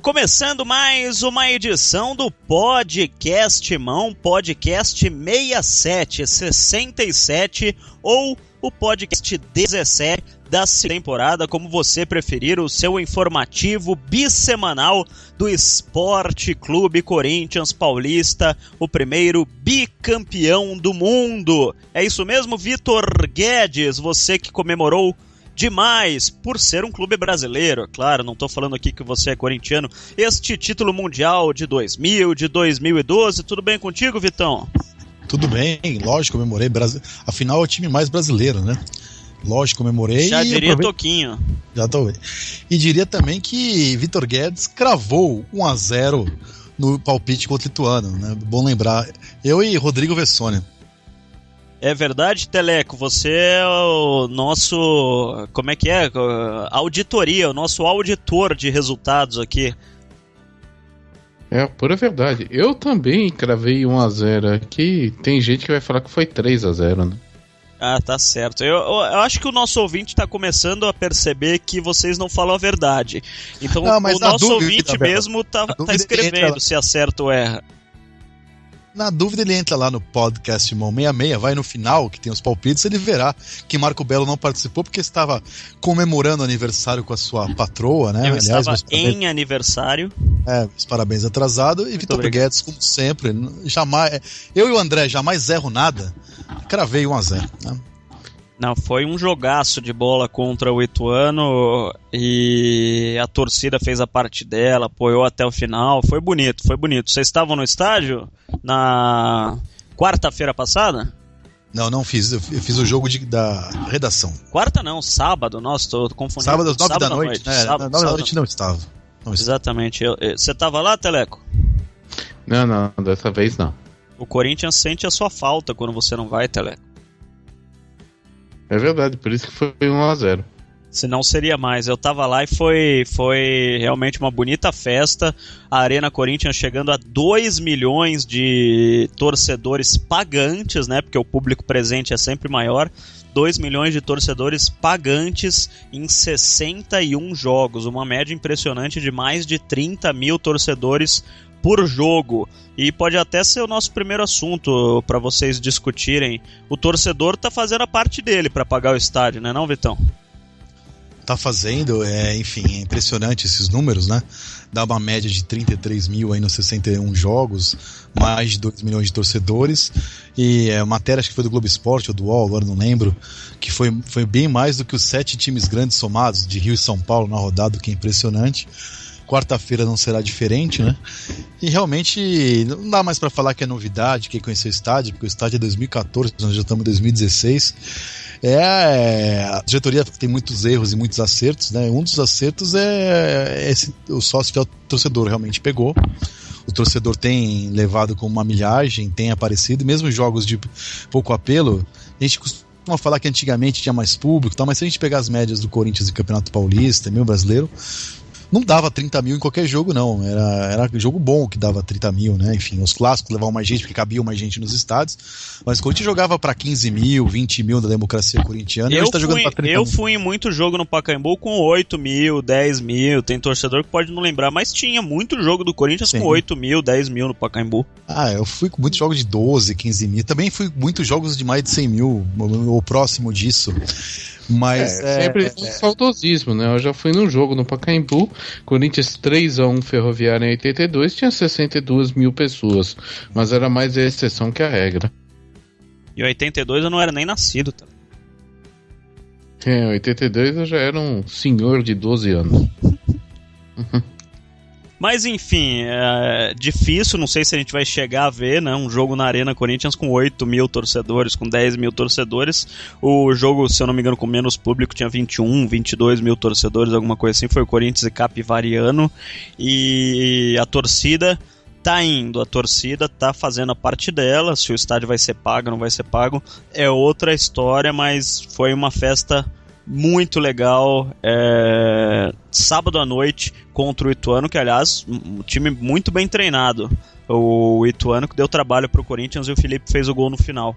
Começando mais uma edição do Podcast Mão, podcast 67 ou o podcast 17 da temporada, como você preferir, o seu informativo bissemanal do Esporte Clube Corinthians Paulista, o primeiro bicampeão do mundo. É isso mesmo, Vitor Guedes, você que comemorou demais por ser um clube brasileiro, claro, não estou falando aqui que você é corintiano, este título mundial de 2000, de 2012, tudo bem contigo, Vitão? Tudo bem, lógico, comemorei, afinal é o time mais brasileiro, né? Lógico, comemorei. Já diria Toquinho. Já tô. E diria também que Vitor Guedes cravou 1-0 no palpite contra o Ituano, né? Bom lembrar, eu e Rodrigo Vessone. É verdade, Teleco, você é o nosso, como é que é? Auditoria, o nosso auditor de resultados aqui. É, pura verdade. Eu também cravei 1-0 aqui, tem gente que vai falar que foi 3-0, né? Ah, tá certo. Eu acho que o nosso ouvinte tá começando a perceber que vocês não falam a verdade. Então o nosso ouvinte mesmo tá escrevendo se acerta ou erra. Na dúvida, ele entra lá no Podcast Mão 66, vai no final, que tem os palpites, ele verá que Marco Belo não participou porque estava comemorando o aniversário com a sua patroa, né? Eu estava em aniversário. Os parabéns atrasado. E Vitor Guedes, como sempre, jamais. Eu e o André jamais erro nada. Cravei 1-0, né? Não, foi um jogaço de bola contra o Ituano e a torcida fez a parte dela, apoiou até o final, foi bonito, foi bonito. Vocês estavam no estádio na quarta-feira passada? Não fiz, eu fiz o jogo da redação. Quarta não, sábado, nossa, tô confundindo. Sábado às 9 da noite, né? Sábado, 9 da noite não estava. Exatamente, você estava lá, Teleco? Não, dessa vez não. O Corinthians sente a sua falta quando você não vai, Teleco. É verdade, por isso que foi 1-0. Se não seria mais. Eu tava lá e foi realmente uma bonita festa. A Arena Corinthians chegando a 2 milhões de torcedores pagantes, né? Porque o público presente é sempre maior. 2 milhões de torcedores pagantes em 61 jogos. Uma média impressionante de mais de 30 mil torcedores por jogo. E pode até ser o nosso primeiro assunto para vocês discutirem. O torcedor tá fazendo a parte dele para pagar o estádio, né, não, Vitão? Tá fazendo, enfim, é impressionante esses números, né? Dá uma média de 33 mil aí nos 61 jogos, mais de 2 milhões de torcedores. E a matéria, acho que foi do Globo Esporte ou do UOL, agora não lembro, que foi bem mais do que os 7 times grandes somados de Rio e São Paulo na rodada, o que é impressionante. Quarta-feira não será diferente, né? E realmente não dá mais para falar que é novidade, que conhecer o estádio, porque o estádio é 2014, nós já estamos em 2016. A diretoria tem muitos erros e muitos acertos, né? Um dos acertos é o sócio fiel torcedor realmente pegou. O torcedor tem levado com uma milhagem, tem aparecido, mesmo jogos de pouco apelo, a gente costuma falar que antigamente tinha mais público, mas se a gente pegar as médias do Corinthians e Campeonato Paulista, meio brasileiro, não dava 30 mil em qualquer jogo, não. Era jogo bom que dava 30 mil, né? Enfim, os clássicos levavam mais gente, porque cabia mais gente nos estádios. Mas quando a gente jogava pra 15 mil, 20 mil da democracia corintiana, a gente tá jogando pra 30 mil. Eu fui em muito jogo no Pacaembu com 8 mil, 10 mil. Tem torcedor que pode não lembrar, mas tinha muito jogo do Corinthians com 8 mil, 10 mil no Pacaembu. Eu fui com muitos jogos de 12, 15 mil. Também fui com muitos jogos de mais de 100 mil, ou próximo disso. Mas sempre um saudosismo, né? Eu já fui num jogo no Pacaembu, Corinthians 3-1 Ferroviária em 82, tinha 62 mil pessoas, mas era mais a exceção que a regra. Em 82 eu não era nem nascido, tá? Em 82 eu já era um senhor de 12 anos. Mas enfim, é difícil, não sei se a gente vai chegar a ver, né, um jogo na Arena Corinthians com 8 mil torcedores, com 10 mil torcedores. O jogo, se eu não me engano, com menos público tinha 21, 22 mil torcedores, alguma coisa assim, foi o Corinthians e Capivariano. E a torcida tá indo, a torcida tá fazendo a parte dela, se o estádio vai ser pago ou não vai ser pago, é outra história, mas foi uma festa muito legal, sábado à noite contra o Ituano, que aliás, um time muito bem treinado. O Ituano que deu trabalho pro Corinthians e o Felipe fez o gol no final.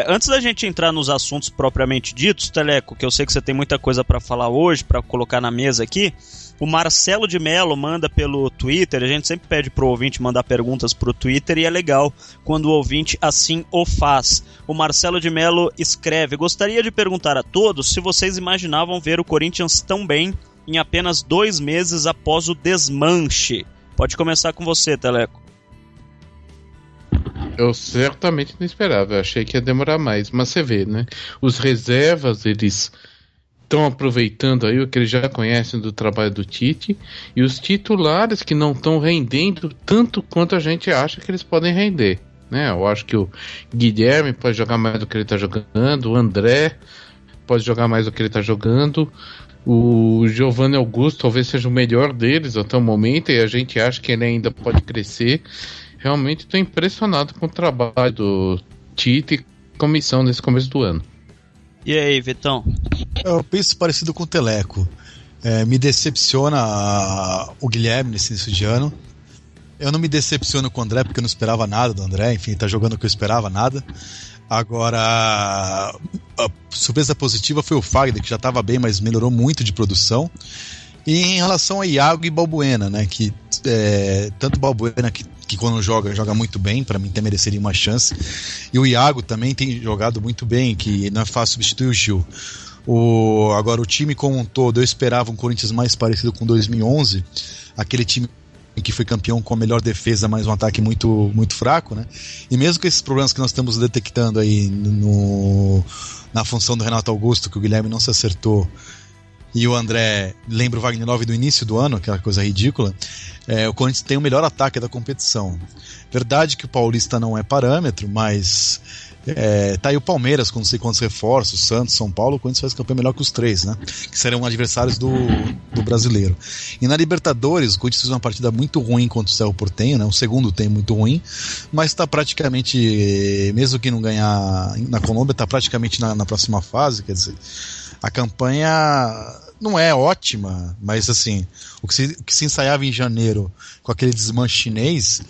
Antes da gente entrar nos assuntos propriamente ditos, Teleco, que eu sei que você tem muita coisa para falar hoje, para colocar na mesa aqui, o Marcelo de Mello manda pelo Twitter, a gente sempre pede pro ouvinte mandar perguntas pro Twitter e é legal quando o ouvinte assim o faz. O Marcelo de Mello escreve: gostaria de perguntar a todos se vocês imaginavam ver o Corinthians tão bem em apenas 2 meses após o desmanche. Pode começar com você, Teleco. Eu certamente não esperava, eu achei que ia demorar mais, mas você vê, né? Os reservas, eles estão aproveitando aí o que eles já conhecem do trabalho do Tite, e os titulares que não estão rendendo tanto quanto a gente acha que eles podem render, né? Eu acho que o Guilherme pode jogar mais do que ele está jogando, o André pode jogar mais do que ele está jogando, o Giovanni Augusto talvez seja o melhor deles até o momento, e a gente acha que ele ainda pode crescer. Realmente estou impressionado com o trabalho do Tite e comissão nesse começo do ano. E aí, Vitão? Eu penso parecido com o Teleco. Me decepciona o Guilherme nesse início de ano. Eu não me decepciono com o André, porque eu não esperava nada do André. Enfim, tá jogando o que eu esperava, nada. Agora, a surpresa positiva foi o Fagner, que já estava bem, mas melhorou muito de produção. E em relação a Iago e Balbuena, né, que tanto Balbuena que quando joga muito bem, para mim até mereceria uma chance, e o Iago também tem jogado muito bem, que não é fácil substituir o Gil. Agora o time como um todo, eu esperava um Corinthians mais parecido com 2011, aquele time que foi campeão com a melhor defesa, mas um ataque muito, muito fraco, né? E mesmo com esses problemas que nós estamos detectando aí na função do Renato Augusto, que o Guilherme não se acertou, e o André lembra o Wagner Love do início do ano, aquela coisa ridícula, o Corinthians tem o melhor ataque da competição. Verdade que o Paulista não é parâmetro, mas tá aí o Palmeiras com não sei quantos reforços, Santos, São Paulo, o Corinthians faz campanha melhor que os 3, né? Que serão adversários do brasileiro. E na Libertadores, o Corinthians fez uma partida muito ruim contra o Cerro Porteño, né? Um segundo tempo muito ruim, mas está praticamente, mesmo que não ganhar na Colômbia, está praticamente na próxima fase, quer dizer, a campanha não é ótima, mas assim, o que se ensaiava em janeiro com aquele desmanche chinês,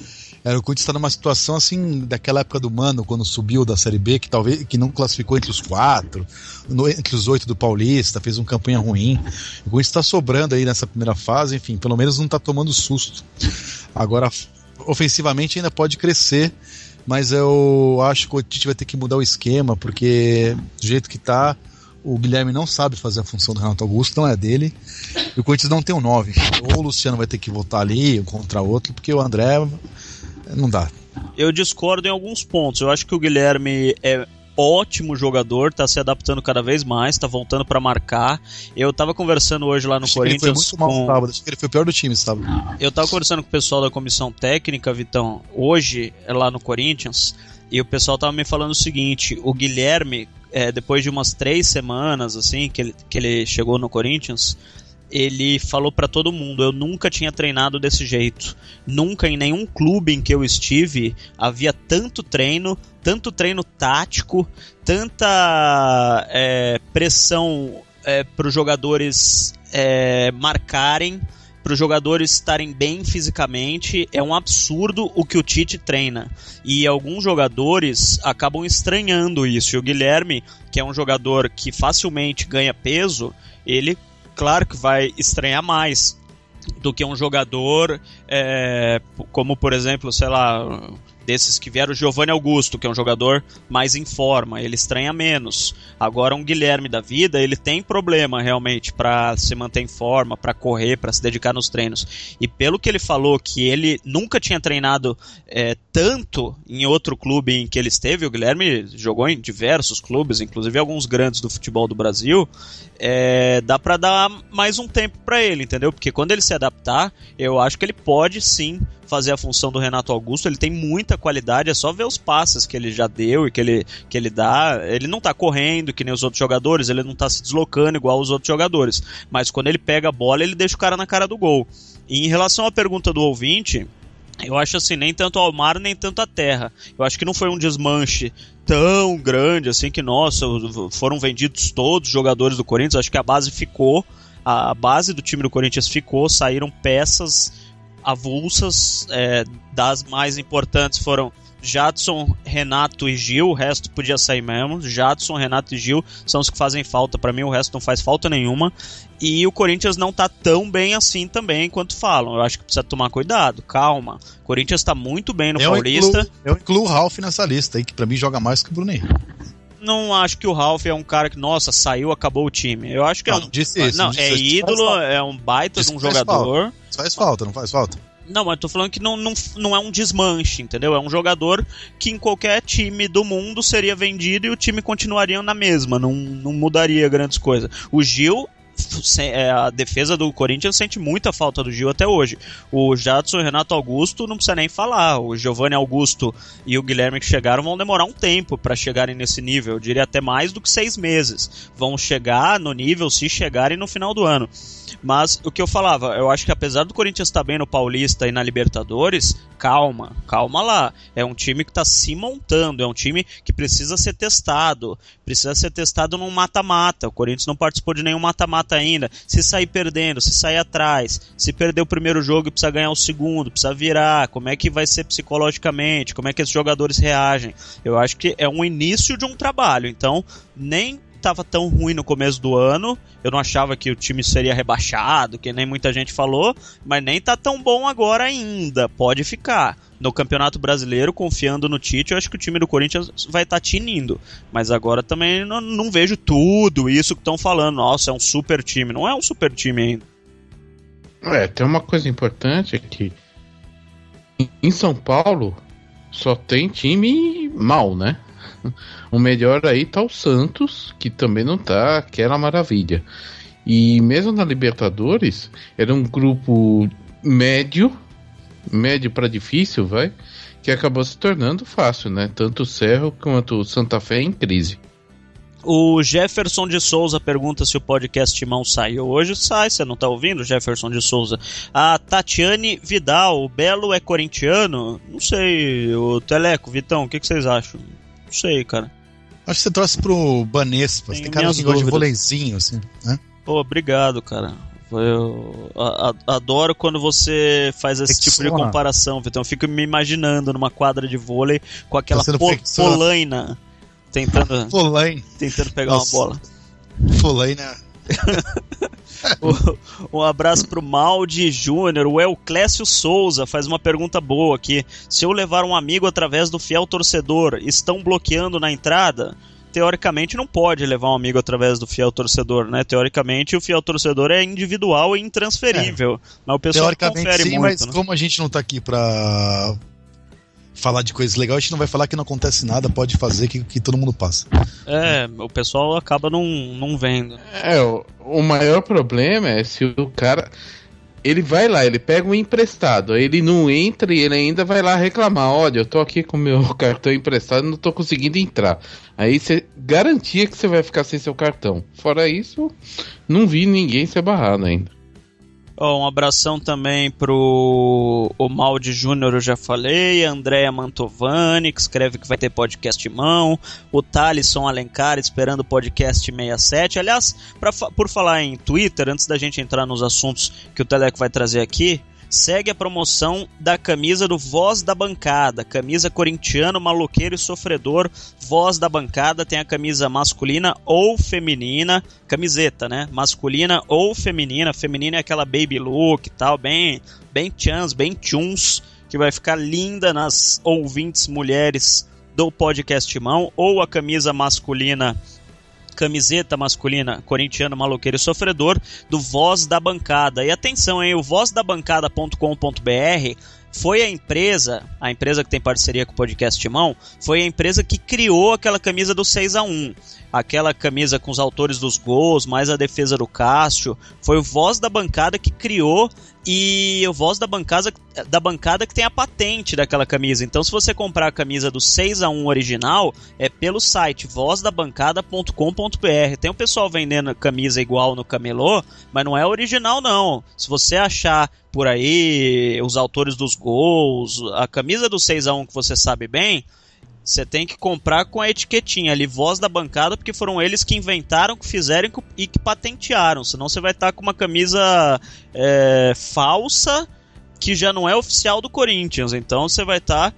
era o Corinthians estar numa situação assim, daquela época do Mano, quando subiu da Série B, que não classificou entre os 4, entre os 8 do Paulista, fez uma campanha ruim. O Corinthians está sobrando aí nessa primeira fase, enfim, pelo menos não está tomando susto. Agora, ofensivamente ainda pode crescer, mas eu acho que o Tite vai ter que mudar o esquema, porque do jeito que está, o Guilherme não sabe fazer a função do Renato Augusto, não é dele, e o Corinthians não tem um 9. Ou o Luciano vai ter que voltar ali, um contra outro, porque o André não dá. Eu discordo em alguns pontos. Eu acho que o Guilherme é ótimo jogador, tá se adaptando cada vez mais, tá voltando para marcar. Eu tava conversando hoje lá no Corinthians. Ele foi muito mal sábado, acho que ele foi o pior do time, sabe? Eu tava conversando com o pessoal da comissão técnica, Vitão, hoje lá no Corinthians, e o pessoal tava me falando o seguinte: o Guilherme, depois de umas 3 semanas assim que ele chegou no Corinthians, ele falou pra todo mundo: eu nunca tinha treinado desse jeito. Nunca em nenhum clube em que eu estive havia tanto treino tático, tanta pressão para os jogadores marcarem, para os jogadores estarem bem fisicamente. É um absurdo o que o Tite treina. E alguns jogadores acabam estranhando isso. E o Guilherme, que é um jogador que facilmente ganha peso, ele, claro que vai estranhar mais do que um jogador como, por exemplo, sei lá, desses que vieram, o Giovanni Augusto, que é um jogador mais em forma, ele estranha menos. Agora um Guilherme da vida, ele tem problema realmente para se manter em forma, para correr, para se dedicar nos treinos. E pelo que ele falou, que ele nunca tinha treinado tanto em outro clube em que ele esteve, o Guilherme jogou em diversos clubes, inclusive alguns grandes do futebol do Brasil, dá para dar mais um tempo para ele, entendeu? Porque quando ele se adaptar, eu acho que ele pode sim fazer a função do Renato Augusto. Ele tem muita qualidade, é só ver os passes que ele já deu e que ele dá. Ele não tá correndo que nem os outros jogadores, ele não tá se deslocando igual os outros jogadores, mas quando ele pega a bola, ele deixa o cara na cara do gol. E em relação à pergunta do ouvinte, eu acho assim, nem tanto ao mar, nem tanto à terra. Eu acho que não foi um desmanche tão grande assim que, nossa, foram vendidos todos os jogadores do Corinthians. Acho que a base ficou. A base do time do Corinthians ficou, saíram peças avulsas, das mais importantes foram Jadson, Renato e Gil, o resto podia sair mesmo. Jadson, Renato e Gil são os que fazem falta, pra mim o resto não faz falta nenhuma. E o Corinthians não tá tão bem assim também quanto falam. Eu acho que precisa tomar cuidado, calma. O Corinthians tá muito bem no Paulista. Eu incluo o Ralf nessa lista aí, que pra mim joga mais que o Bruno Henrique. Não acho que o Ralf é um cara que, nossa, saiu, acabou o time. Eu acho que não disse isso. Não, é ídolo, é um baita de um jogador. Faz falta, não faz falta? Não, mas eu tô falando que não é um desmanche, entendeu? É um jogador que em qualquer time do mundo seria vendido e o time continuaria na mesma, não mudaria grandes coisas. O Gil, a defesa do Corinthians sente muita falta do Gil até hoje. O Jadson e o Renato Augusto não precisa nem falar. O Giovanni Augusto e o Guilherme que chegaram vão demorar um tempo para chegarem nesse nível. Eu diria até mais do que 6 meses. Vão chegar no nível se chegarem no final do ano. Mas o que eu falava, eu acho que apesar do Corinthians estar bem no Paulista e na Libertadores, calma lá. É um time que está se montando, é um time que precisa ser testado num mata-mata. O Corinthians não participou de nenhum mata-mata ainda. Se sair perdendo, se sair atrás, se perder o primeiro jogo e precisa ganhar o segundo, precisa virar, como é que vai ser psicologicamente, como é que esses jogadores reagem. Eu acho que é um início de um trabalho, então nem estava tão ruim no começo do ano, eu não achava que o time seria rebaixado, que nem muita gente falou, mas nem tá tão bom agora ainda, pode ficar. No Campeonato Brasileiro, confiando no Tite, eu acho que o time do Corinthians vai estar tinindo, mas agora também não vejo tudo isso que estão falando, nossa, é um super time, não é um super time ainda. Tem uma coisa importante aqui, em São Paulo só tem time mal, né? O melhor aí tá o Santos, que também não tá aquela maravilha. E mesmo na Libertadores, era um grupo médio para difícil, que acabou se tornando fácil, né? Tanto o Cerro quanto o Santa Fé em crise. O Jefferson de Souza pergunta se o podcast Timão saiu. Hoje sai, você não tá ouvindo, Jefferson de Souza? A Tatiane Vidal, o Belo é corintiano? Não sei, o Teleco, Vitão, o que vocês acham? Não sei, cara. Acho que você torce pro Banespa. Tem cara que gosta de voleizinho, assim, né? Pô, obrigado, cara. Eu adoro quando você faz esse tipo de comparação, Vitão. Eu fico me imaginando numa quadra de vôlei com aquela polaina tentando pegar uma bola. Polaina. Um abraço pro Maldi Júnior. O Euclésio Souza faz uma pergunta boa aqui. Se eu levar um amigo através do fiel torcedor, estão bloqueando na entrada? Teoricamente não pode levar um amigo através do fiel torcedor, né? Teoricamente o fiel torcedor é individual e intransferível. Mas o pessoal confere sim, muito, mas né? Como a gente não tá aqui pra falar de coisas legais, a gente não vai falar que não acontece nada, pode fazer que todo mundo passa. O pessoal acaba não vendo. O maior problema é se o cara... Ele vai lá, ele pega um emprestado, aí ele não entra e ele ainda vai lá reclamar. Olha, eu tô aqui com o meu cartão emprestado e não tô conseguindo entrar. Aí você garantia que você vai ficar sem seu cartão. Fora isso, não vi ninguém ser barrado ainda. Um abração também pro Maldi Júnior, eu já falei. A Andréa Mantovani, que escreve que vai ter podcast mão. O Thalisson Alencar, esperando o podcast 67. Aliás, por falar em Twitter, antes da gente entrar nos assuntos que o Teleco vai trazer aqui, segue a promoção da camisa do Voz da Bancada, camisa corintiano, maloqueiro e sofredor. Voz da Bancada tem a camisa masculina ou feminina, camiseta, né? Masculina ou feminina. Feminina é aquela baby look e tal, bem chans, bem tunes, que vai ficar linda nas ouvintes mulheres do podcast Mão. Ou a camisa masculina, camiseta masculina, corintiano, maloqueiro e sofredor, do Voz da Bancada. E atenção, hein, o vozdabancada.com.br foi a empresa que tem parceria com o podcast Timão, foi a empresa que criou aquela camisa do 6-1, aquela camisa com os autores dos gols, mais a defesa do Cássio. Foi o Voz da Bancada que criou, e o Voz da Bancada que tem a patente daquela camisa. Então, se você comprar a camisa do 6-1 original, é pelo site vozdabancada.com.br. Tem o pessoal vendendo camisa igual no camelô, mas não é original não. Se você achar por aí os autores dos gols, a camisa do 6-1 que você sabe bem, Você tem que comprar com a etiquetinha ali, voz da bancada, porque foram eles que inventaram, que fizeram e que patentearam. Senão você vai estar com uma camisa falsa, que já não é oficial do Corinthians. Então você vai estar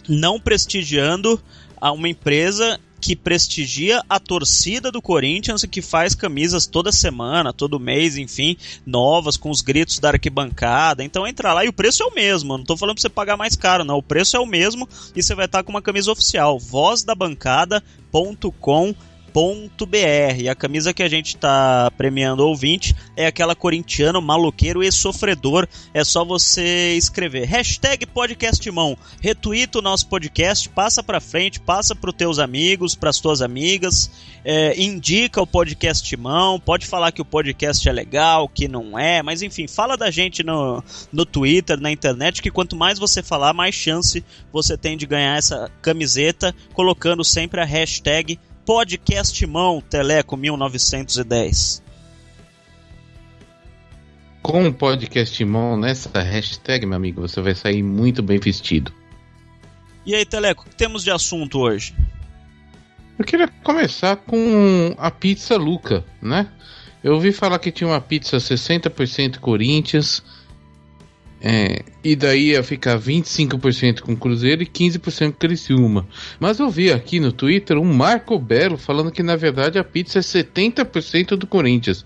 não prestigiando a uma empresa que prestigia a torcida do Corinthians e que faz camisas toda semana, todo mês, enfim, novas, com os gritos da arquibancada. Então entra lá e o preço é o mesmo. Eu não tô falando pra você pagar mais caro, não. O preço é o mesmo e você vai estar com uma camisa oficial. vozdabancada.com.br. E a camisa que a gente está premiando o ouvinte é aquela corintiano, maloqueiro e sofredor. É só você escrever #podcastimão, retuita o nosso podcast, passa pra frente, passa pros teus amigos, pras tuas amigas, indica o Podcastimão, pode falar que o podcast é legal, que não é, mas enfim, fala da gente no Twitter, na internet, que quanto mais você falar, mais chance você tem de ganhar essa camiseta, colocando sempre a hashtag Podcastimão Teleco 1910. Com o Podcastimão nessa hashtag, meu amigo, você vai sair muito bem vestido. E aí, Teleco, o que temos de assunto hoje? Eu queria começar com a pizza Luca, né? Eu ouvi falar que tinha uma pizza 60% Corinthians, e daí ia ficar 25% com o Cruzeiro e 15% com o Criciúma. Mas eu vi aqui no Twitter um Marco Belo falando que na verdade a pizza é 70% do Corinthians.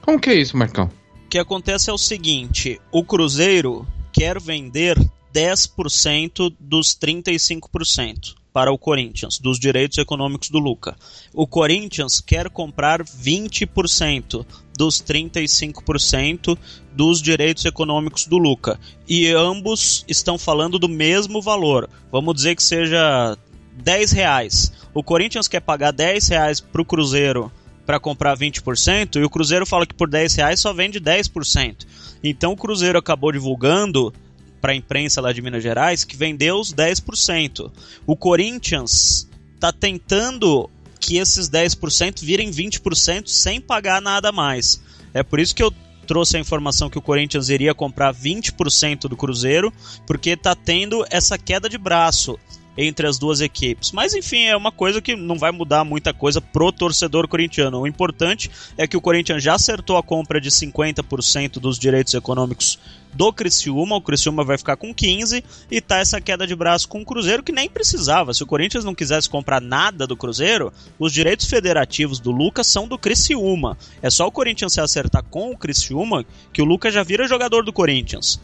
Como que é isso, Marcão? O que acontece é o seguinte: o Cruzeiro quer vender 10% dos 35% para o Corinthians, dos direitos econômicos do Luca. O Corinthians quer comprar 20% dos 35% dos direitos econômicos do Luca. E ambos estão falando do mesmo valor. Vamos dizer que seja R$10. O Corinthians quer pagar R$10 para o Cruzeiro para comprar 20%, e o Cruzeiro fala que por R$10 só vende 10%. Então o Cruzeiro acabou divulgando para a imprensa lá de Minas Gerais que vendeu os 10%. O Corinthians está tentando que esses 10% virem 20% sem pagar nada mais. É por isso que eu trouxe a informação que o Corinthians iria comprar 20% do Cruzeiro, porque está tendo essa queda de braço entre as duas equipes. Mas enfim, é uma coisa que não vai mudar muita coisa pro torcedor corintiano. O importante é que o Corinthians já acertou a compra de 50% dos direitos econômicos do Criciúma. O Criciúma vai ficar com 15% e tá essa queda de braço com o Cruzeiro, que nem precisava. Se o Corinthians não quisesse comprar nada do Cruzeiro, os direitos federativos do Lucas são do Criciúma. É só o Corinthians se acertar com o Criciúma que o Lucas já vira jogador do Corinthians.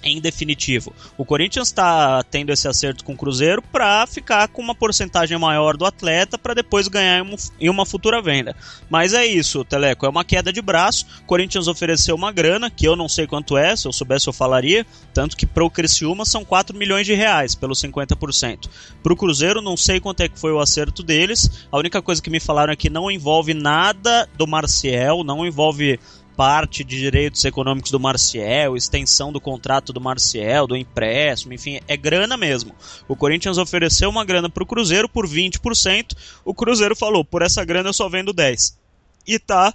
Em definitivo, o Corinthians está tendo esse acerto com o Cruzeiro para ficar com uma porcentagem maior do atleta para depois ganhar em uma futura venda. Mas é isso, Teleco, é uma queda de braço. O Corinthians ofereceu uma grana, que eu não sei quanto é, se eu soubesse eu falaria, tanto que para o Criciúma são R$4 milhões pelos 50%. Para o Cruzeiro não sei quanto é que foi o acerto deles. A única coisa que me falaram é que não envolve nada do Marciel, não envolve parte de direitos econômicos do Marciel, extensão do contrato do Marciel, do empréstimo, enfim, é grana mesmo. O Corinthians ofereceu uma grana para o Cruzeiro por 20%, o Cruzeiro falou, por essa grana eu só vendo 10%. E tá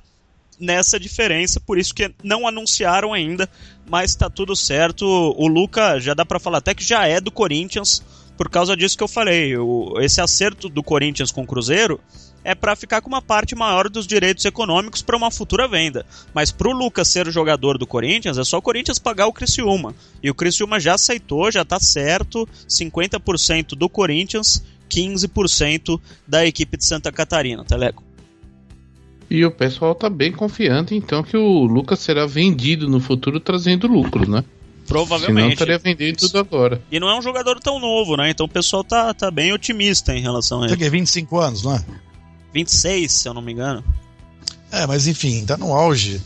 nessa diferença, por isso que não anunciaram ainda, mas tá tudo certo. O Luca já dá para falar até que já é do Corinthians, por causa disso que eu falei. Esse acerto do Corinthians com o Cruzeiro é para ficar com uma parte maior dos direitos econômicos para uma futura venda. Mas para o Lucas ser o jogador do Corinthians, é só o Corinthians pagar o Criciúma. E o Criciúma já aceitou, já está certo, 50% do Corinthians, 15% da equipe de Santa Catarina, Teleco. E o pessoal tá bem confiante, então, que o Lucas será vendido no futuro trazendo lucro, né? Provavelmente. Senão estaria vendendo tudo agora. E não é um jogador tão novo, né? Então o pessoal tá bem otimista em relação a ele. Tem que 25 anos, não é? 26, se eu não me engano. Mas enfim, tá no auge.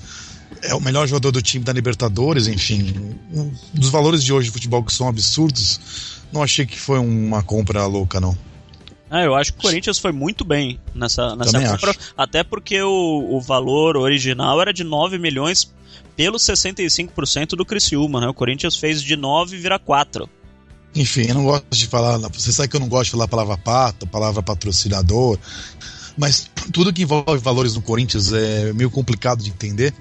É o melhor jogador do time da Libertadores, enfim. Dos valores de hoje de futebol que são absurdos, não achei que foi uma compra louca, não. Eu acho que o Corinthians foi muito bem nessa compra. Acho. Até porque o valor original era de 9 milhões pelos 65% do Criciúma, né? O Corinthians fez de 9 virar 4. Enfim, eu não gosto de falar. Você sabe que eu não gosto de falar a palavra pato, a palavra patrocinador. Mas tudo que envolve valores no Corinthians é meio complicado de entender.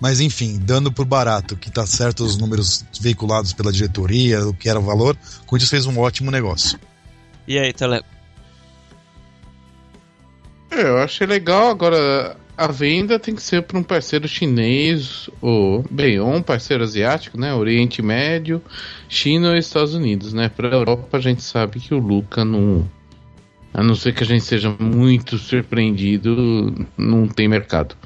Mas enfim, dando por barato, que tá certo os números veiculados pela diretoria, o que era o valor, o Corinthians fez um ótimo negócio. E aí, Teleco? Eu achei legal, agora a venda tem que ser para um parceiro chinês, ou um parceiro asiático, né? Oriente Médio, China ou Estados Unidos, né? Para a Europa a gente sabe que o Luca não... A não ser que a gente seja muito surpreendido, não tem mercado.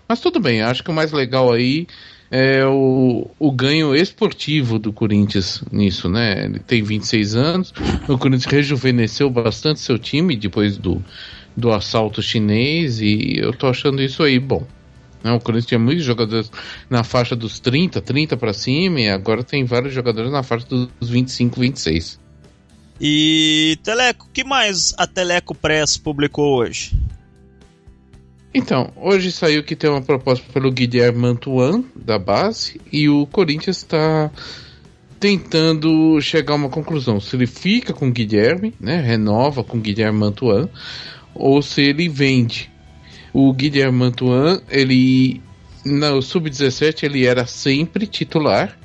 Mas tudo bem, acho que o mais legal aí é o ganho esportivo do Corinthians nisso, né? Ele tem 26 anos, o Corinthians rejuvenesceu bastante seu time depois do assalto chinês e eu tô achando isso aí bom. O Corinthians tinha muitos jogadores na faixa dos 30 para cima e agora tem vários jogadores na faixa dos 25, 26. E Teleco, o que mais a Teleco Press publicou hoje? Então, hoje saiu que tem uma proposta pelo Guilherme Mantuan, da base, e o Corinthians está tentando chegar a uma conclusão. Se ele fica com o Guilherme, né, renova com o Guilherme Mantuan, ou se ele vende. O Guilherme Mantuan, ele no Sub-17 ele era sempre titular.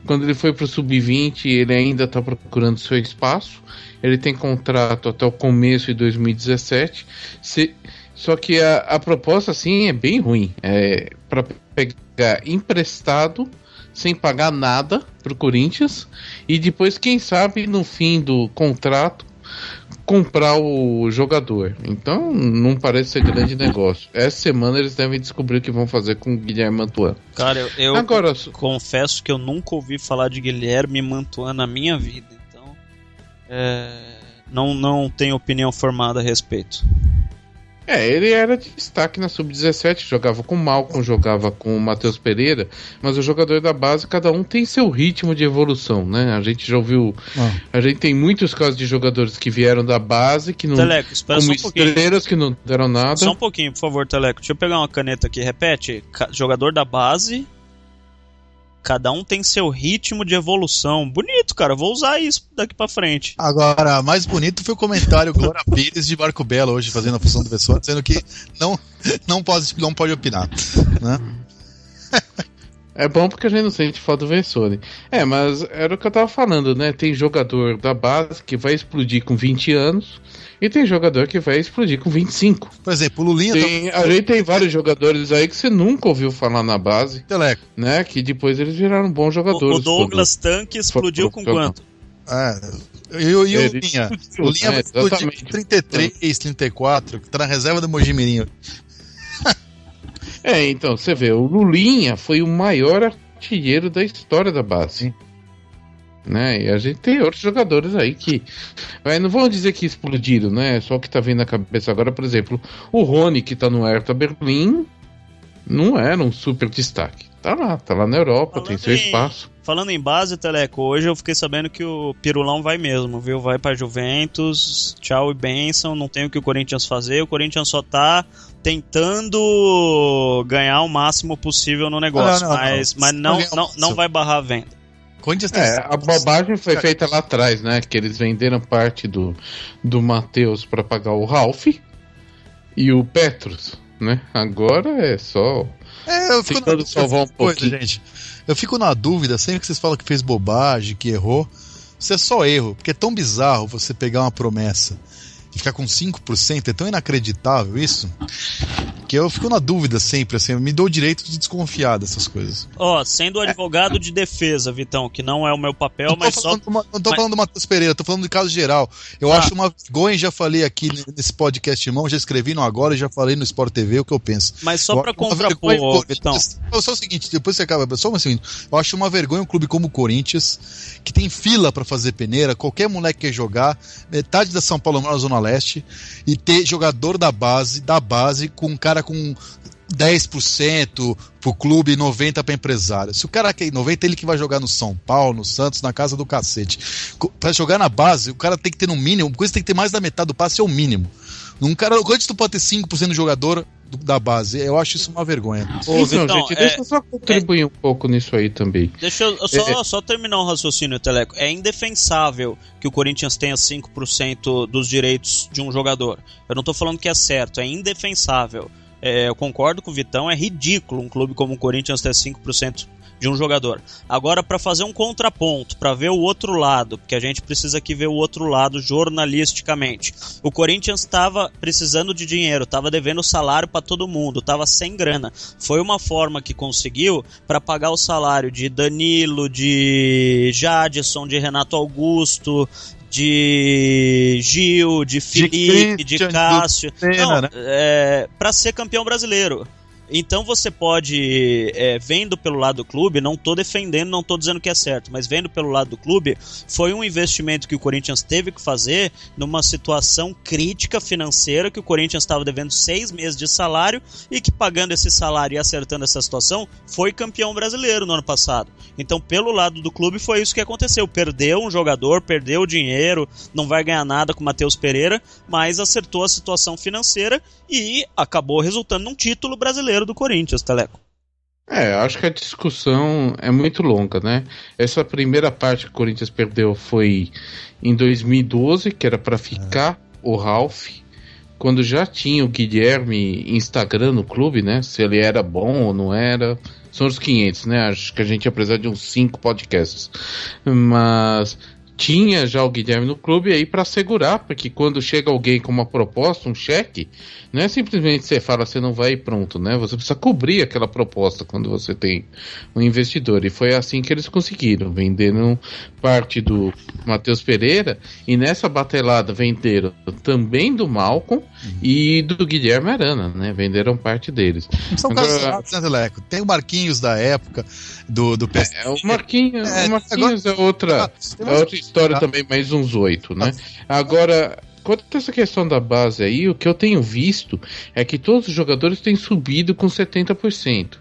Quando ele foi para o Sub-20, ele ainda está procurando seu espaço. Ele tem contrato até o começo de 2017. Só que a proposta, assim, é bem ruim. É para pegar emprestado, sem pagar nada para o Corinthians. E depois, quem sabe, no fim do contrato, comprar o jogador. Então, não parece ser grande negócio. Essa semana eles devem descobrir o que vão fazer com o Guilherme Mantuan. Cara, eu confesso que eu nunca ouvi falar de Guilherme Mantuan na minha vida. Então, não tenho opinião formada a respeito. Ele era de destaque na Sub-17, jogava com o Malcom, jogava com o Matheus Pereira, mas o jogador da base, cada um tem seu ritmo de evolução, né? A gente já ouviu, a gente tem muitos casos de jogadores que vieram da base, que não, Teleco, espera como só um pouquinho. estrelas que não deram nada. Só um pouquinho, por favor, Teleco. Deixa eu pegar uma caneta aqui. Repete. Jogador da base, cada um tem seu ritmo de evolução. Bonito, cara. Vou usar isso daqui pra frente. Agora, mais bonito foi o comentário Glória Pires de Marco Belo hoje fazendo a função do pessoal, dizendo que não pode opinar, né? É bom porque a gente não sente falta do Vessone. Mas era o que eu tava falando, né? Tem jogador da base que vai explodir com 20 anos e tem jogador que vai explodir com 25. Por exemplo, o Lulinha... A gente tem vários jogadores aí que você nunca ouviu falar na base, Teleco, né? Que depois eles viraram bons jogadores. O Douglas Tanque explodiu com quanto? E o Lulinha? O Lulinha vai explodir com 33, 34, que tá na reserva do Mojimirinho. Então, você vê, o Lulinha foi o maior artilheiro da história da base. Né? E a gente tem outros jogadores aí que não vão dizer que explodiram, né? Só o que tá vindo na cabeça agora, por exemplo, o Rony, que tá no Hertha Berlim, não era um super destaque. Tá lá na Europa, tem seu espaço. Falando em base, Teleco, hoje eu fiquei sabendo que o Pirulão vai mesmo, viu? Vai pra Juventus, tchau e bênção, não tem o que o Corinthians fazer, o Corinthians só tá tentando ganhar o máximo possível no negócio, mas não vai barrar a venda. A bobagem foi feita lá atrás, né? Que eles venderam parte do Matheus para pagar o Ralf e o Petros, né? Agora é só tentando salvar um pouquinho. Gente, eu fico na dúvida, sempre que vocês falam que fez bobagem, que errou, isso é só erro, porque é tão bizarro você pegar uma promessa e ficar com 5%, é tão inacreditável isso, que eu fico na dúvida sempre, assim, me dou o direito de desconfiar dessas coisas. Sendo advogado de defesa, Vitão, que não é o meu papel, mas só... Não tô falando do Matheus Pereira, tô falando de caso geral. Eu acho uma vergonha, já falei aqui nesse podcast, irmão, já escrevi no Agora e já falei no Sport TV o que eu penso. Mas só pra contrapor, Vitão... Só o seguinte, depois você acaba... Só um seguinte, eu acho uma vergonha um clube como o Corinthians, que tem fila pra fazer peneira, qualquer moleque quer jogar, metade da São Paulo mora na Zona Leste, e ter jogador da base com um cara com 10% pro clube, 90% pra empresário. Se o cara quer 90%, ele que vai jogar no São Paulo, no Santos, na casa do cacete. Pra jogar na base, o cara tem que ter no mínimo, coisa tem que ter mais da metade do passe, é o mínimo. Antes tu pode ter 5% do jogador da base, eu acho isso uma vergonha. Deixa eu só contribuir um pouco nisso aí também. Deixa eu só terminar um raciocínio, Teleco. É indefensável que o Corinthians tenha 5% dos direitos de um jogador. Eu não tô falando que é certo, é indefensável. Eu concordo com o Vitão, é ridículo um clube como o Corinthians ter 5% de um jogador. Agora, para fazer um contraponto, para ver o outro lado, porque a gente precisa aqui ver o outro lado jornalisticamente. O Corinthians estava precisando de dinheiro, estava devendo salário para todo mundo, estava sem grana. Foi uma forma que conseguiu para pagar o salário de Danilo, de Jadson, de Renato Augusto, de Gil, de Felipe, de Cássio, para ser campeão brasileiro. Então você pode, vendo pelo lado do clube, não estou defendendo, não estou dizendo que é certo, mas vendo pelo lado do clube, foi um investimento que o Corinthians teve que fazer numa situação crítica financeira, que o Corinthians estava devendo 6 meses de salário e que, pagando esse salário e acertando essa situação, foi campeão brasileiro no ano passado. Então, pelo lado do clube, foi isso que aconteceu. Perdeu um jogador, perdeu o dinheiro, não vai ganhar nada com o Matheus Pereira, mas acertou a situação financeira e acabou resultando num título brasileiro do Corinthians, Teleco. Acho que a discussão é muito longa, né? Essa primeira parte que o Corinthians perdeu foi em 2012, que era para ficar o Ralf, quando já tinha o Guilherme Instagram no clube, né? Se ele era bom ou não era. São os 500, né? Acho que a gente ia precisar de uns 5 podcasts. Mas tinha já o Guilherme no clube aí para segurar, porque quando chega alguém com uma proposta, um cheque, não é simplesmente você fala, você não vai e pronto, né? Você precisa cobrir aquela proposta quando você tem um investidor. E foi assim que eles conseguiram. Venderam parte do Matheus Pereira e nessa batelada venderam também do Malcom e do Guilherme Arana, né? Venderam parte deles. São casos, né, Teleco? Tem o Marquinhos da época do PSG. O Marquinhos é outra história também, mais uns 8, né? Agora, quanto a essa questão da base aí, o que eu tenho visto é que todos os jogadores têm subido com 70%,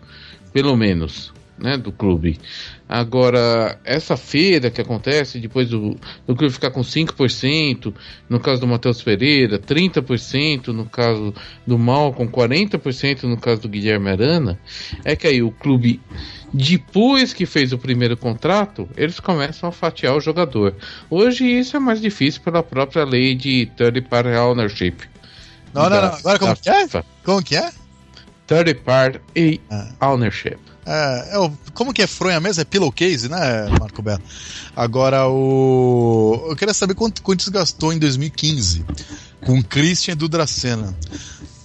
pelo menos, né, do clube. Agora, essa feira que acontece, depois do clube ficar com 5%, no caso do Matheus Pereira, 30% no caso do Malcom, 40% no caso do Guilherme Arana, é que aí o clube, depois que fez o primeiro contrato, eles começam a fatiar o jogador. Hoje isso é mais difícil pela própria lei de Third Party Ownership. Não. Agora como que é? Como que é? Third Party Ownership. Como que é fronha mesmo? É pillowcase, né, Marco Belo? Agora, eu queria saber quanto gastou em 2015 com o Christian e do Dracena,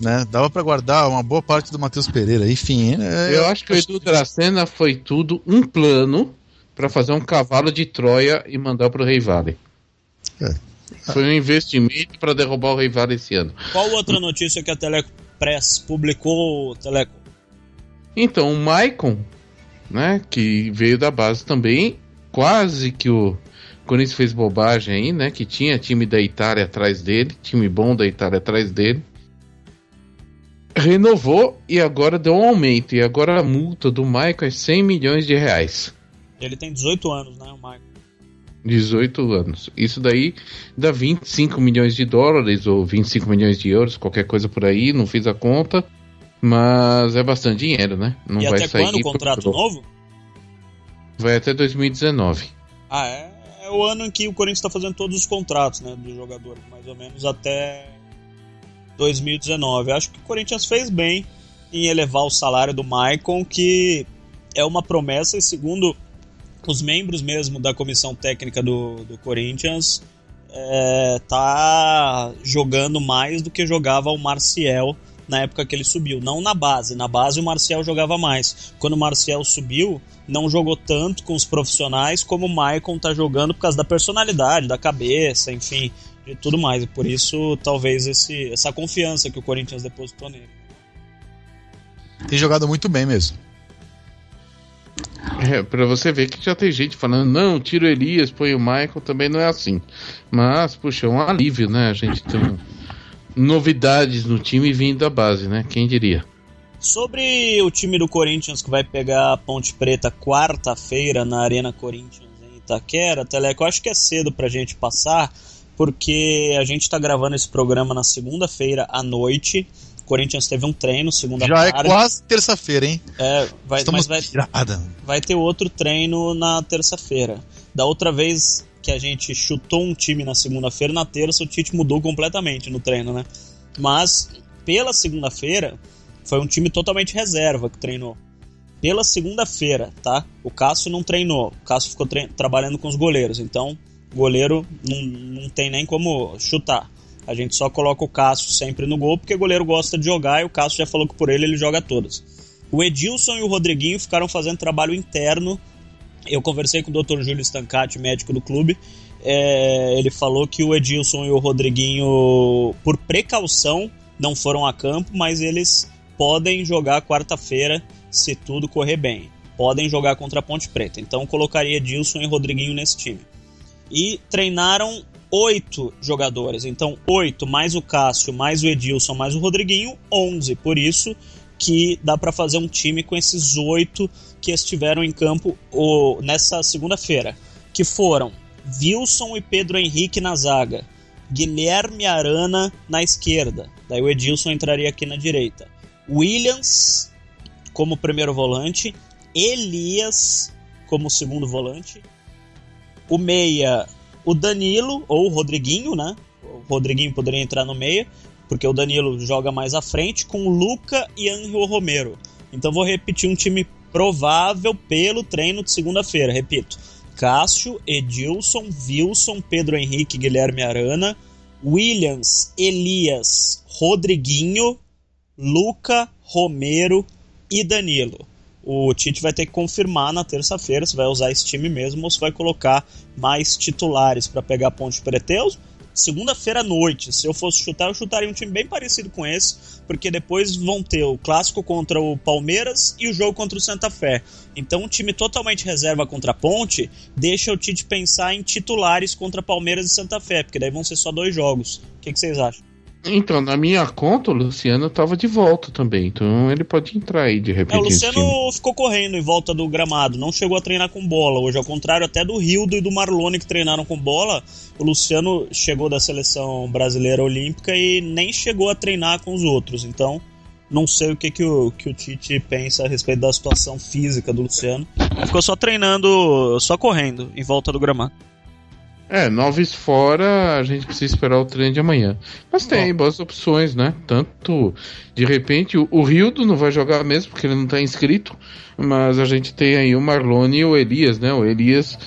né? Dava pra guardar uma boa parte do Matheus Pereira, enfim. Eu acho que o Edu Dracena foi tudo um plano pra fazer um cavalo de Troia e mandar pro Rei Vale. Foi um investimento pra derrubar o Rei Vale esse ano. Qual outra notícia que a Teleco Press publicou, Teleco? Então, o Maicon, né, que veio da base também, quase que o Corinthians fez bobagem aí, né, que tinha time da Itália atrás dele, time bom da Itália atrás dele, renovou e agora deu um aumento, e agora a multa do Maicon é 100 milhões de reais. Ele tem 18 anos, né, o Maicon? 18 anos. Isso daí dá 25 milhões de dólares ou 25 milhões de euros, qualquer coisa por aí, não fiz a conta. Mas é bastante dinheiro, né? Não e vai até sair quando o contrato novo? Vai até 2019. É o ano em que o Corinthians está fazendo todos os contratos, né, do jogador, mais ou menos até 2019. Acho que o Corinthians fez bem em elevar o salário do Maicon, que é uma promessa, e segundo os membros mesmo da comissão técnica do Corinthians, tá jogando mais do que jogava o Marcial na época que ele subiu, não na base. Na base o Marcial jogava mais. Quando o Marcial subiu, não jogou tanto com os profissionais como o Maicon tá jogando por causa da personalidade, da cabeça, enfim, de tudo mais. E por isso, talvez essa confiança que o Corinthians depositou nele. Tem jogado muito bem mesmo. Pra você ver que já tem gente falando, não, tira o Elias, põe o Maicon, também não é assim. Mas, puxa, é um alívio, né? A gente tem novidades no time vindo da base, né? Quem diria? Sobre o time do Corinthians que vai pegar a Ponte Preta quarta-feira na Arena Corinthians em Itaquera, Teleco, acho que é cedo pra gente passar, porque a gente tá gravando esse programa na segunda-feira à noite. O Corinthians teve um treino segunda-feira. Já é quase terça-feira, hein? Vai ter outro treino na terça-feira. Da outra vez que a gente chutou um time na segunda-feira, na terça o Tite mudou completamente no treino, né? Mas pela segunda-feira foi um time totalmente reserva que treinou. Pela segunda-feira, tá? O Cássio não treinou. O Cássio ficou trabalhando com os goleiros. Então, o goleiro não tem nem como chutar. A gente só coloca o Cássio sempre no gol, porque o goleiro gosta de jogar e o Cássio já falou que por ele joga todas. O Edilson e o Rodriguinho ficaram fazendo trabalho interno. Eu conversei com o Dr. Júlio Stancati, médico do clube. Ele falou que o Edilson e o Rodriguinho, por precaução, não foram a campo, mas eles podem jogar quarta-feira se tudo correr bem. Podem jogar contra a Ponte Preta. Então colocaria Edilson e Rodriguinho nesse time. E treinaram 8 jogadores. Então 8 mais o Cássio, mais o Edilson, mais o Rodriguinho, 11. Por isso que dá para fazer um time com esses 8 que estiveram em campo nessa segunda-feira. Que foram Wilson e Pedro Henrique na zaga, Guilherme Arana na esquerda. Daí o Edilson entraria aqui na direita. Williams como primeiro volante, Elias como segundo volante, o meia, o Danilo, ou o Rodriguinho, né? O Rodriguinho poderia entrar no meia, porque o Danilo joga mais à frente, com o Luca e Angel Romero. Então vou repetir um time provável pelo treino de segunda-feira, repito. Cássio, Edilson, Wilson, Pedro Henrique, Guilherme Arana, Williams, Elias, Rodriguinho, Luca, Romero e Danilo. O Tite vai ter que confirmar na terça-feira se vai usar esse time mesmo ou se vai colocar mais titulares para pegar a Ponte Preta. Segunda-feira à noite, se eu fosse chutar, eu chutaria um time bem parecido com esse, porque depois vão ter o clássico contra o Palmeiras e o jogo contra o Santa Fé. Então um time totalmente reserva contra a Ponte deixa o Tite pensar em titulares contra Palmeiras e Santa Fé, porque daí vão ser só 2 jogos. O que vocês acham? Então, na minha conta, o Luciano tava de volta também, então ele pode entrar aí de repente. O Luciano ficou correndo em volta do gramado, não chegou a treinar com bola hoje, ao contrário até do Rildo e do Marlone que treinaram com bola. O Luciano chegou da seleção brasileira olímpica e nem chegou a treinar com os outros, então não sei o que o Tite pensa a respeito da situação física do Luciano. Ficou só treinando, só correndo em volta do gramado. 9 fora, a gente precisa esperar o treino de amanhã. Mas tem boas opções, né? Tanto, de repente, o Rildo não vai jogar mesmo, porque ele não tá inscrito, mas a gente tem aí o Marlone e o Elias, né? O Elias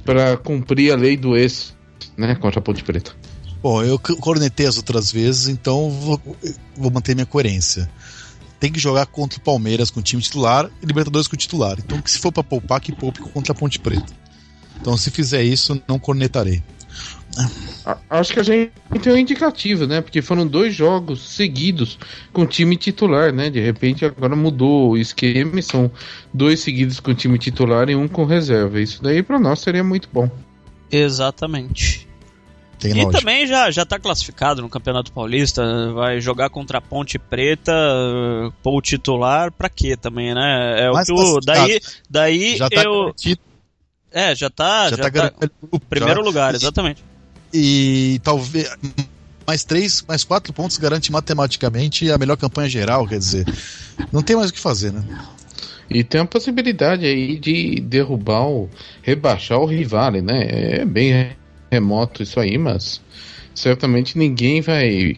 para cumprir a lei do ex, né? Contra a Ponte Preta. Bom, eu cornetei as outras vezes, então vou manter minha coerência. Tem que jogar contra o Palmeiras com o time titular e Libertadores com o titular. Então, se for para poupar, que poupe contra a Ponte Preta. Então, se fizer isso, não cornetarei. Acho que a gente tem um indicativo, né? Porque foram 2 jogos seguidos com time titular, né? De repente, agora mudou o esquema e são 2 seguidos com time titular e 1 com reserva. Isso daí, para nós, seria muito bom. Exatamente. E também já tá classificado no Campeonato Paulista, vai jogar contra a Ponte Preta, pôr o titular, pra quê também, né? É o que daí já tá garantido. Já tá primeiro lugar, exatamente. E talvez mais 4 pontos garante matematicamente a melhor campanha geral, quer dizer, não tem mais o que fazer, né? E tem a possibilidade aí de rebaixar o Rivale, né? É bem remoto isso aí, mas certamente ninguém vai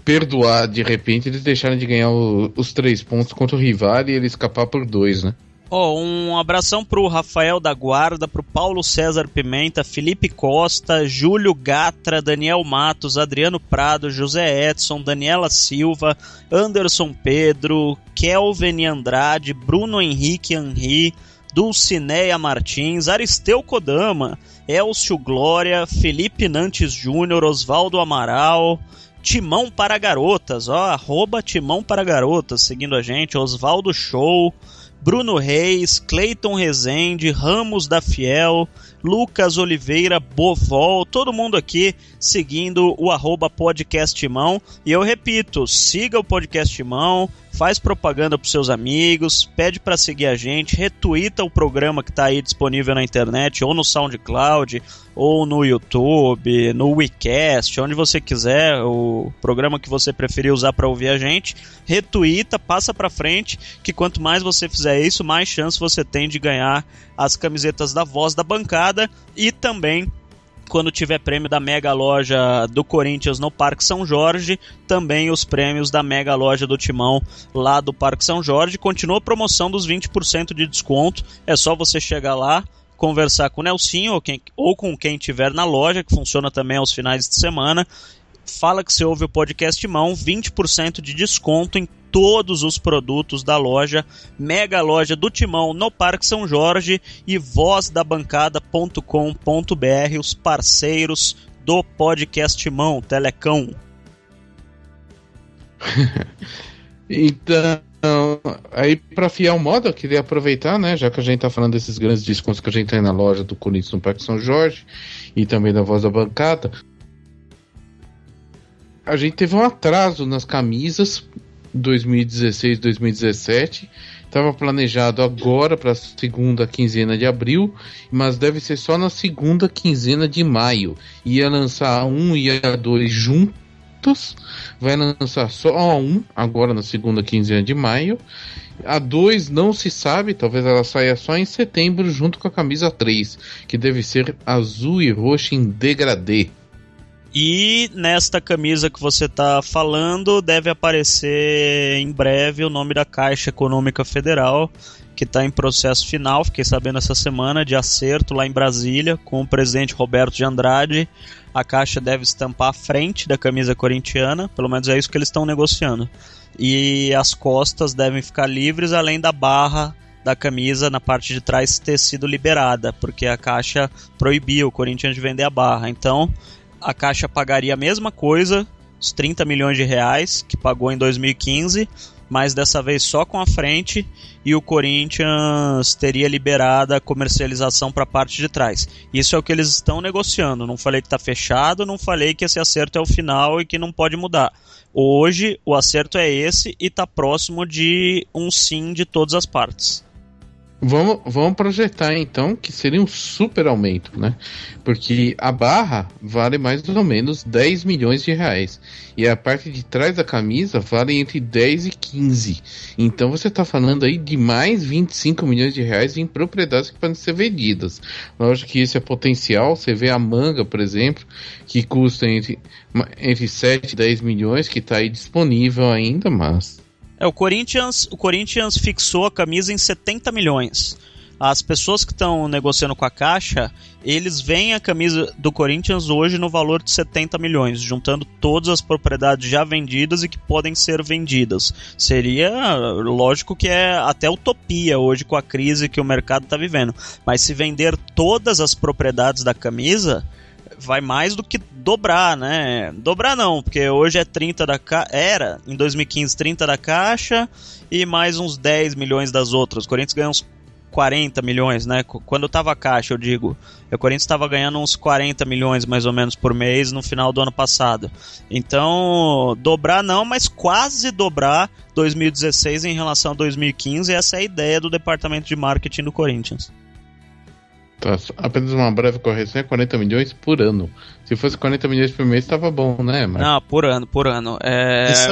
perdoar de repente eles deixarem de ganhar os 3 pontos contra o Rivale e ele escapar por 2, né? Um abração pro Rafael da Guarda, pro Paulo César Pimenta, Felipe Costa, Júlio Gatra, Daniel Matos, Adriano Prado, José Edson, Daniela Silva, Anderson Pedro, Kelvin Andrade, Bruno Henrique Henri, Dulcineia Martins, Aristeu Kodama, Elcio Glória, Felipe Nantes Júnior, Osvaldo Amaral, Timão para Garotas, @Timão para Garotas, seguindo a gente, Osvaldo Show, Bruno Reis, Cleiton Rezende, Ramos da Fiel, Lucas Oliveira, Bovol, todo mundo aqui seguindo o @podcastimão. E eu repito, siga o Podcastimão, faz propaganda pros seus amigos, pede para seguir a gente, retuita o programa que tá aí disponível na internet, ou no SoundCloud, ou no YouTube, no WeCast, onde você quiser, o programa que você preferir usar para ouvir a gente, retuita, passa para frente, que quanto mais você fizer isso, mais chance você tem de ganhar as camisetas da Voz da Bancada e também quando tiver prêmio da Mega Loja do Corinthians no Parque São Jorge, também os prêmios da Mega Loja do Timão lá do Parque São Jorge. Continua a promoção dos 20% de desconto, é só você chegar lá, conversar com o Nelsinho ou com quem tiver na loja, que funciona também aos finais de semana. Fala que você ouve o podcast Timão, 20% de desconto em todos os produtos da loja, Mega Loja do Timão no Parque São Jorge e vozdabancada.com.br, os parceiros do podcast Timão, Telecão. Então, aí para afiar o modo, eu queria aproveitar, né, já que a gente tá falando desses grandes descontos que a gente tem na loja do Corinthians no Parque São Jorge e também da Voz da Bancada, a gente teve um atraso nas camisas 2016, 2017. Estava planejado agora para a segunda quinzena de abril, mas deve ser só na segunda quinzena de maio. Ia lançar a 1 e a 2 juntos, vai lançar só a 1 agora na segunda quinzena de maio. A 2 não se sabe, talvez ela saia só em setembro junto com a camisa 3, que deve ser azul e roxo em degradê. E nesta camisa que você está falando, deve aparecer em breve o nome da Caixa Econômica Federal, que está em processo final, fiquei sabendo essa semana, de acerto lá em Brasília, com o presidente Roberto de Andrade. A Caixa deve estampar a frente da camisa corintiana, pelo menos é isso que eles estão negociando. E as costas devem ficar livres, além da barra da camisa na parte de trás ter sido liberada, porque a Caixa proibia o Corinthians de vender a barra. Então a Caixa pagaria a mesma coisa, os 30 milhões de reais que pagou em 2015, mas dessa vez só com a frente, e o Corinthians teria liberada a comercialização para a parte de trás. Isso é o que eles estão negociando. Não falei que está fechado, não falei que esse acerto é o final e que não pode mudar. Hoje o acerto é esse e está próximo de um sim de todas as partes. Vamos projetar então que seria um super aumento, né? Porque a barra vale mais ou menos 10 milhões de reais e a parte de trás da camisa vale entre 10 e 15. Então você está falando aí de mais 25 milhões de reais em propriedades que podem ser vendidas. Lógico que isso é potencial. Você vê a manga, por exemplo, que custa entre 7 e 10 milhões, que está aí disponível ainda, mas... O Corinthians fixou a camisa em 70 milhões. As pessoas que estão negociando com a Caixa, eles veem a camisa do Corinthians hoje no valor de 70 milhões, juntando todas as propriedades já vendidas e que podem ser vendidas. Seria, lógico que é até utopia hoje com a crise que o mercado está vivendo. Mas se vender todas as propriedades da camisa, vai mais do que dobrar, né? Dobrar não, porque hoje é 30 da Caixa, era em 2015 30 da Caixa e mais uns 10 milhões das outras. O Corinthians ganhou uns 40 milhões, né? Quando tava a Caixa, eu digo, o Corinthians estava ganhando uns 40 milhões mais ou menos por mês no final do ano passado. Então, dobrar não, mas quase dobrar 2016 em relação a 2015, essa é a ideia do departamento de marketing do Corinthians. Tá, apenas uma breve correção, é 40 milhões por ano. Se fosse 40 milhões por mês, estava bom, né, Marcos? Não, por ano.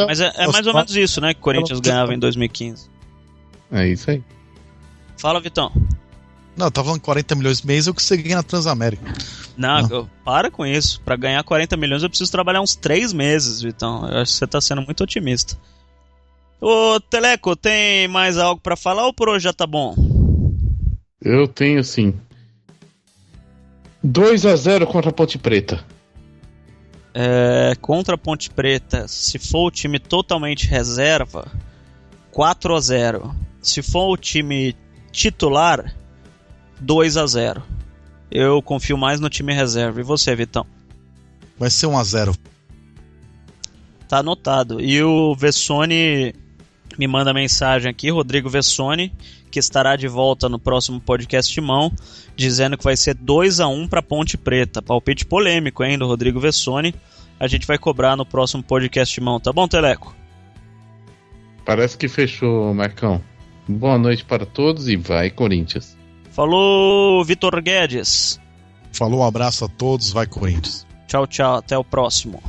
Mas é mais ou menos isso, né, que o Corinthians ganhava em 2015. É isso aí. Fala, Vitão. Não, eu tava falando 40 milhões por mês, eu consegui na Transamérica. Não, para com isso. Pra ganhar 40 milhões eu preciso trabalhar uns 3 meses, Vitão. Eu acho que você tá sendo muito otimista. Ô, Teleco, tem mais algo pra falar ou por hoje já tá bom? Eu tenho sim. 2-0 contra a Ponte Preta. Contra a Ponte Preta, se for o time totalmente reserva, 4-0. Se for o time titular, 2-0. Eu confio mais no time reserva. E você, Vitão? Vai ser 1-0. Tá anotado. E o Vessone me manda mensagem aqui, Rodrigo Vessone, que estará de volta no próximo podcast Timão, dizendo que vai ser 2-1 para Ponte Preta. Palpite polêmico, hein, do Rodrigo Vessone. A gente vai cobrar no próximo podcast Timão, tá bom, Teleco? Parece que fechou, Marcão. Boa noite para todos e vai, Corinthians. Falou, Vitor Guedes. Falou, um abraço a todos, vai, Corinthians. Tchau, tchau, até o próximo.